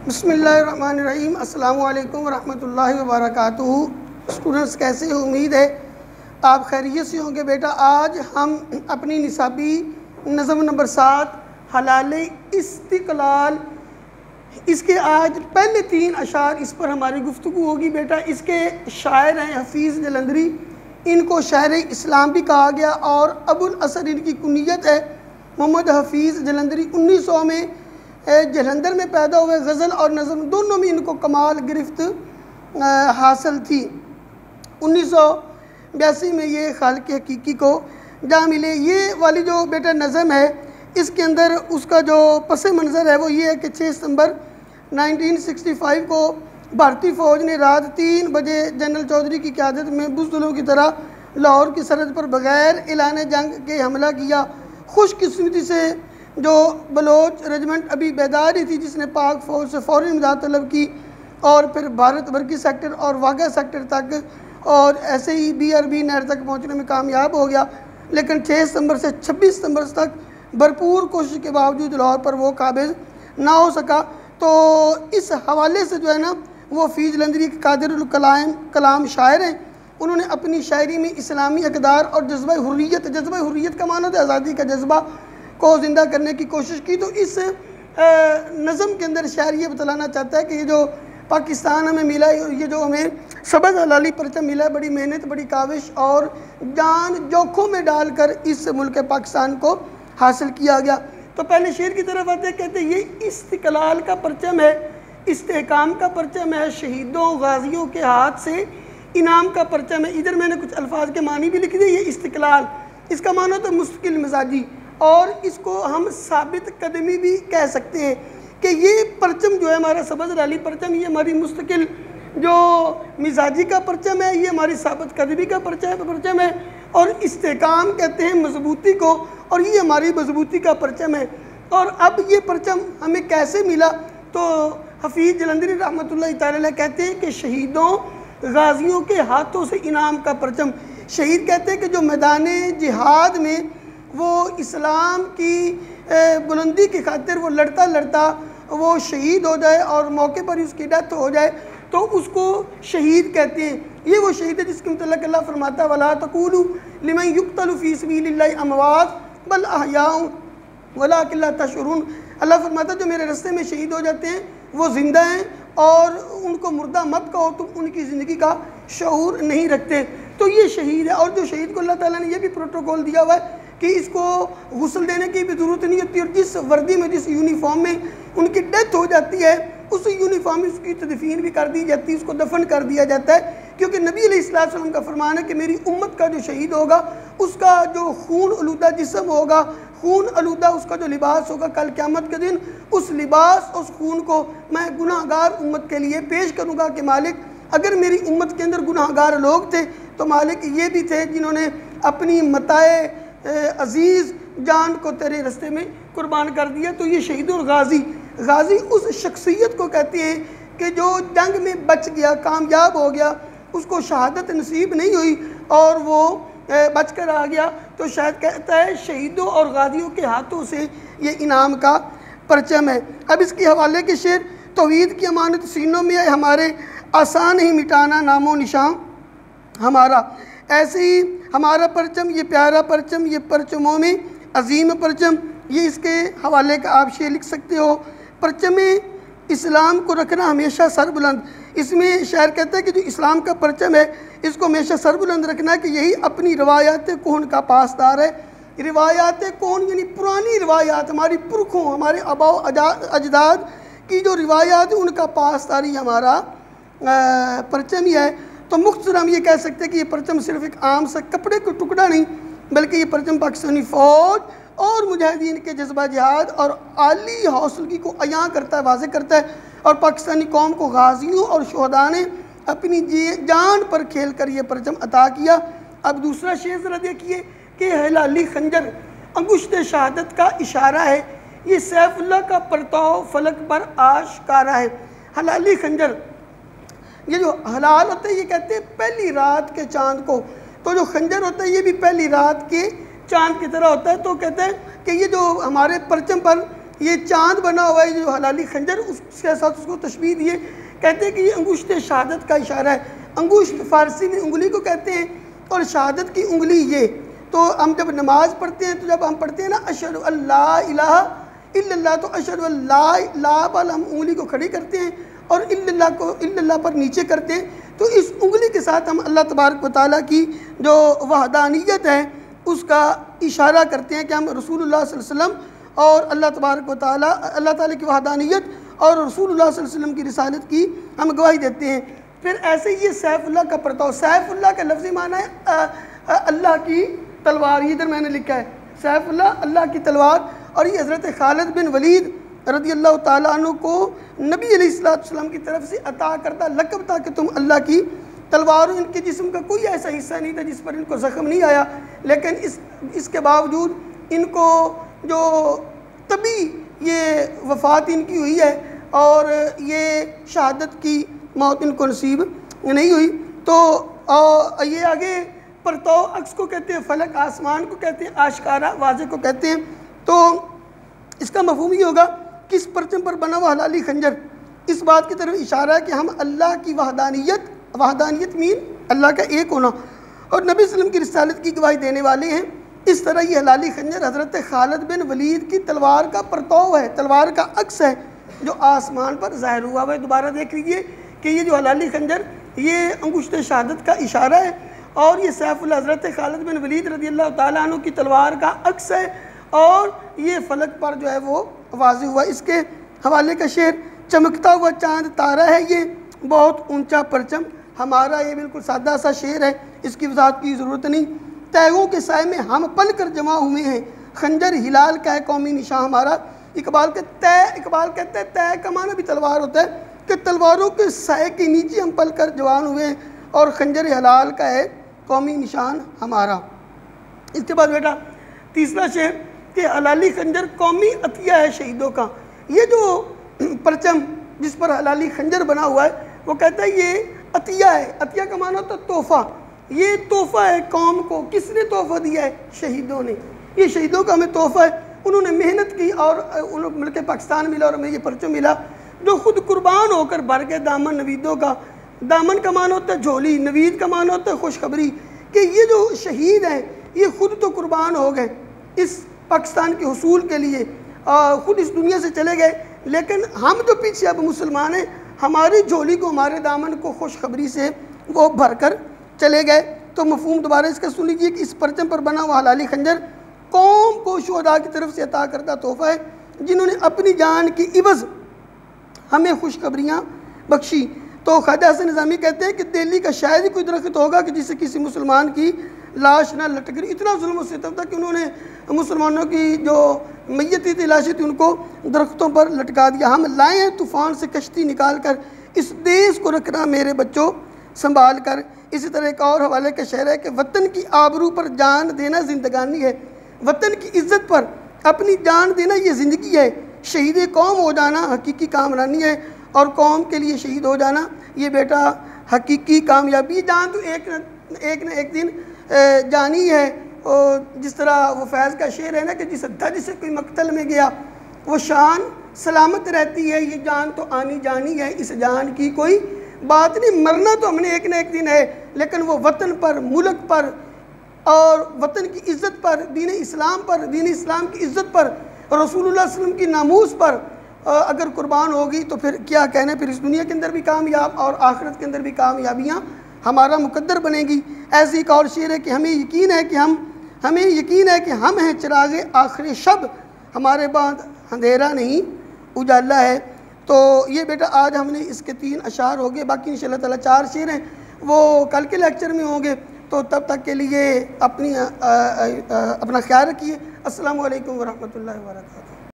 बिस्मिल्लाहिर्रहमानिर्रहीम। अस्सलामु अलैकुम वरहमतुल्लाहि वबरकातुहू। स्टूडेंट्स कैसे हैं? उम्मीद है आप खैरियत से होंगे। बेटा आज हम अपनी निसाबी नज़म नंबर 7 हलाल इस्तिक़लाल, इसके आज पहले 3 अशार इस पर हमारी गुफ्तगू होगी। बेटा इसके शायर हैं हफीज़ जलंधरी, इनको शायर इस्लाम भी कहा गया और अबुल असर इनकी कुनियत है। मोहम्मद हफीज़ जलंधरी 1900 में जलंधर में पैदा हुए। गज़ल और नज़म दोनों में इनको कमाल गिरफ्त हासिल थी। 1982 में ये खालिक हकीकी को जा मिले। ये वाली जो बेटा नज़म है इसके अंदर उसका जो पस मंज़र है वो ये है कि 6 सितंबर 1965 को भारतीय फ़ौज ने रात 3 बजे जनरल चौधरी की क़यादत में बुज़दिलों की तरह लाहौर की सरहद पर बग़ैर ऐलान जंग के हमला किया। खुशकिस्मती से जो बलोच रेजिमेंट अभी बेदार ही थी, जिसने पाक फ़ौज से फ़ौरी इमदाद तलब की और फिर भारत बर्की सेक्टर और वाघा सेक्टर तक और ऐसे ही BRB नहर तक पहुंचने में कामयाब हो गया। लेकिन 6 सितंबर से 26 सितंबर तक भरपूर कोशिश के बावजूद लाहौर पर वो काबिज ना हो सका। तो इस हवाले से जो है ना वो हफीज़ जलंधरी कादिरुल कलाम शायर हैं। उन्होंने अपनी शायरी में इस्लामी अक़दार और जज्बा हुर्रियत का माना था आज़ादी का जज्बा को ज़िंदा करने की कोशिश की। तो इस नज़म के अंदर शायर ये बतलाना चाहता है कि ये जो पाकिस्तान हमें मिला, ये जो हमें सबज़ हलाली परचम मिला है, बड़ी मेहनत, बड़ी काविश और जान जोखों में डालकर इस मुल्क पाकिस्तान को हासिल किया गया। तो पहले शेर की तरफ आते कहते ये इस्तिक़लाल का परचम है, इस्तेहकाम का परचम है, शहीदों गाजियों के हाथ से इनाम का परचम है। इधर मैंने कुछ अल्फाज के मानी भी लिख दिए। ये इस्तिक़लाल, इसका माना तो मुस्तकिल मिजाजी, और इसको हम साबित कदमी भी कह सकते हैं कि ये परचम जो है हमारा सबज़ हलाली परचम, ये हमारी मुस्तकिल जो मिजाजी का परचम है, ये हमारी साबित कदमी का परचम है। और इस्तेहकाम कहते हैं मजबूती को, और ये हमारी मजबूती का परचम है। और अब ये परचम हमें कैसे मिला? तो हफीज़ जलंधरी रहमतुल्लाह तआला कहते हैं कि शहीदों गाजियों के हाथों से इनाम का परचम। शहीद कहते हैं कि जो मैदान जिहाद में वो इस्लाम की बुलंदी की खातिर वो लड़ता लड़ता वो शहीद हो जाए और मौके पर ही उसकी डेथ हो जाए तो उसको शहीद कहते हैं। ये वो शहीद है जिसके मतलब अल्लाह फरमाता वला तक़ूलू लिमन युक़तलु फ़ी सबीलिल्लाहि अमवात बल अहयाउ वलाकिन ला तशउरून। अल्लाह फरमाता जो मेरे रास्ते में शहीद हो जाते हैं वो ज़िंदा हैं और उनको मुर्दा मत कहो, तुम उनकी ज़िंदगी का शऊर नहीं रखते। तो ये शहीद है। और जो शहीद को अल्लाह ताला ने ये भी प्रोटोकॉल दिया हुआ है कि इसको गुस्ल देने की भी ज़रूरत नहीं होती, और जिस वर्दी में जिस यूनिफॉर्म में उनकी डेथ हो जाती है उस यूनिफॉर्म में उसकी तदफीन भी कर दी जाती है, उसको दफन कर दिया जाता है। क्योंकि नबी अलैहिस्सलाम का फरमान है कि मेरी उम्मत का जो शहीद होगा उसका जो खून आलूदा जिस्म होगा, खून आलूदा उसका जो लिबास होगा, कल क़यामत के दिन उस लिबास उस खून को मैं गुनाहगार उम्मत के लिए पेश करूँगा कि मालिक अगर मेरी उम्मत के अंदर गुनाहगार लोग थे तो मालिक ये भी थे जिन्होंने अपनी मताए अज़ीज़ जान को तेरे रास्ते में कुर्बान कर दिया। तो ये शहीद और गाजी उस शख्सियत को कहते हैं कि जो जंग में बच गया, कामयाब हो गया, उसको शहादत नसीब नहीं हुई और वो बच कर आ गया। तो शायद कहता है शहीदों और गाजियों के हाथों से ये इनाम का परचम है। अब इसके हवाले के शेर तौहीद की अमानत सीनों में है हमारे, आसान ही मिटाना नामो निशान हमारा। ऐसे ही हमारा परचम, ये प्यारा परचम, ये परचमों में अजीम परचम, ये इसके हवाले का आप शेर लिख सकते हो। परचम इस्लाम को रखना हमेशा सरबुलंद। इसमें शायर कहता है कि जो इस्लाम का परचम है इसको हमेशा सरबुलंद रखना है कि यही अपनी रवायात कौन का पासदार है। रिवायात कौन यानी पुरानी रिवायात, हमारी पुरखों हमारे आबा अजदाद की जो रिवायात है उनका पासदारी हमारा परचम ही है। तो मुख्तसर हम ये कह सकते हैं कि ये परचम सिर्फ एक आम सा कपड़े का टुकड़ा नहीं, बल्कि ये परचम पाकिस्तानी फ़ौज और मुजाहिदीन के जज्बा जिहाद और आली हौसलगी को अयां करता है, वाज़ेह करता है। और पाकिस्तानी कौम को गाजियों और शहदा ने अपनी जान पर खेल कर ये परचम अता किया। अब दूसरा शेर ज़रा देखिए कि हलाली खंजर अंगुश्त शहादत का इशारा है, ये सैफुल्लाह का परताव फलक पर आशकारा है। हलाली खंजर, ये जो हलाल होता है ये कहते हैं पहली रात के चाँद को, तो जो खंजर होता है ये भी पहली रात के चाँद की तरह होता है। तो कहते हैं कि ये जो हमारे परचम पर ये चाँद बना हुआ है जो हलाली खंजर, उसके साथ उसको तशबीह दिए, कहते हैं कि ये अंगुश्त शहादत का इशारा है। अंगुश्त फ़ारसी में उंगली को कहते हैं और शहादत की उंगली ये। तो हम जब नमाज़ पढ़ते हैं तो जब हम पढ़ते हैं ना अशहदु अल्ला इलाहा इल्लल्लाह, तो अशहदु अल्ला ला पर हम उंगली को खड़ी करते हैं और इल्लल्लाह को इल्लल्लाह पर नीचे करते हैं। तो इस उंगली के साथ हम अल्लाह तबारक व तआला की जो वहदानियत है उसका इशारा करते हैं कि हम रसूलुल्लाह सल्लल्लाहु अलैहि वसल्लम और अल्लाह तबारक व तआला अल्लाह ताला की वहदानियत और रसूलुल्लाह सल्लल्लाहु अलैहि वसल्लम की रिसालत की हम गवाही देते हैं। फिर ऐसे ही ये सैफुल्लाह का परताव, सैफुल्लाह का लफ्ज़ी माना है अल्लाह की तलवार। इधर मैंने लिखा है सैफुल्लाह अल्लाह की तलवार। और ये हज़रत खालिद बिन वलीद रज़ी अल्लाह ताला अन्हु को नबी अलैहिस्सलाम की तरफ से अता करता लक़ब था कि तुम अल्लाह की तलवार। इनके जिस्म का कोई ऐसा हिस्सा नहीं था जिस पर इनको ज़ख़म नहीं आया, लेकिन इसके बावजूद इनको जो तभी ये वफ़ात इनकी हुई है और ये शहादत की मौत इनको नसीब नहीं हुई। तो ये आगे परताव अक्स को कहते हैं, फ़लक आसमान को कहते हैं, आशकारा वाज़े को कहते हैं। तो इसका मफ़हूम ये होगा कि इस परचम पर बना हुआ हलाली खंजर इस बात की तरफ इशारा है कि हम अल्लाह की वहदानियत मीन अल्लाह का एक होना और नबी वसल्लम की रिसालत की गवाही देने वाले हैं। इस तरह ये हलाली खंजर हज़रत खालिद बिन वलीद की तलवार का परताव है, तलवार का अक्स है जो आसमान पर ज़ाहिर हुआ है। दोबारा देख लीजिए कि ये जो हलाली खंजर ये अंगुश्त शहादत का इशारा है और ये सैफुल हज़रत खालिद बिन वलीद रज़ी अल्लाह ताला अन्हु की तलवार का अक्स है और ये फ़लक पर जो है वो वाज़े हुआ। इसके हवाले का शेर, चमकता हुआ चाँद तारा है ये बहुत ऊंचा परचम हमारा। ये बिल्कुल सादा सा शेर है, इसकी वजाहत की ज़रूरत नहीं। तैगों के साए में हम पल कर जमा हुए हैं, खंजर हिलाल का है कौमी निशान हमारा। इकबाल कहते हैं तय का माना भी तलवार होता है कि तलवारों के साए के नीचे हम पल कर जवान हुए हैं और खंजर हिलाल का है कौमी निशान हमारा। इसके बाद बेटा तीसरा शेर कि हलाली खंजर कौमी अतिया है शहीदों का। ये जो परचम जिस पर हलाली खंजर बना हुआ है वो कहता है ये अतिया है। अतिया का माना होता है तोहफ़ा, ये तोहफ़ा है कौम को। किसने तोहफ़ा दिया है? शहीदों ने। ये शहीदों का हमें तोहफ़ा है, उन्होंने मेहनत की और उन्हें मिलकर पाकिस्तान मिला और हमें ये परचम मिला जो ख़ुद कुर्बान होकर भर गए दामन नवीदों का। दामन का माना होता है झोली, नवीद का माना होता है खुशखबरी कि ये जो शहीद हैं ये ख़ुद तो कुर्बान हो गए इस पाकिस्तान के हुसूल के लिए, ख़ुद इस दुनिया से चले गए, लेकिन हम जो पीछे अब मुसलमान हैं हमारी झोली को हमारे दामन को खुशखबरी से वो भर कर चले गए। तो मफहूम दोबारा इसका सुन लीजिए कि इस परचम पर बना हुआ हलाली खंजर कौम को शुहदा की तरफ से अता करता तोहफ़ा है जिन्होंने अपनी जान की इवज़ हमें खुशखबरियाँ बख्शी। तो ख्वाजा हसन निज़ामी कहते हैं कि दिल्ली का शायद ही कोई दरख्त होगा कि जिससे किसी मुसलमान की लाश ना लटक रही। इतना जुल्म सितम था कि उन्होंने मुसलमानों की जो मैयती थी लाशें थी उनको दरख्तों पर लटका दिया। हम लाए हैं तूफ़ान से कश्ती निकाल कर, इस देश को रखना मेरे बच्चों संभाल कर। इसी तरह एक और हवाले का शेर है कि वतन की आबरू पर जान देना जिंदगानी है, वतन की इज़्ज़त पर अपनी जान देना ये ज़िंदगी है। शहीद कौम हो जाना हकीकी कामरानी है और कौम के लिए शहीद हो जाना ये बेटा हकीकी कामयाबी। जान तो एक न एक दिन जानी है। और जिस तरह वो फैज़ का शेर है ना कि जिस धज से कोई मकतल में गया वो शान सलामत रहती है, ये जान तो आनी जानी है, इस जान की कोई बात नहीं। मरना तो हमने एक न एक दिन है, लेकिन वो वतन पर, मुल्क पर और वतन की इज़्ज़त पर, दीन इस्लाम पर, दीन इस्लाम की इज़्ज़त पर, रसूलुल्लाह सल्लल्लाहु अलैहि वसल्लम की नामूस पर अगर कुर्बान होगी तो फिर क्या कहने, फिर इस दुनिया के अंदर भी कामयाब और आखिरत के अंदर भी कामयाबियाँ हमारा मुकद्दर बनेगी। ऐसी एक और शेर है कि हमें यकीन है कि हम हैं चिरागे आखिरी शब, हमारे बाद अंधेरा नहीं उजाला है। तो ये बेटा आज हमने इसके 3 अशार हो गए, बाकी इंशाअल्लाह ताला 4 शेर हैं वो कल के लेक्चर में होंगे। तो तब तक के लिए अपना ख्याल रखिए। अस्सलामु अलैकुम वरहमतुल्लाहि व बरकातुहू।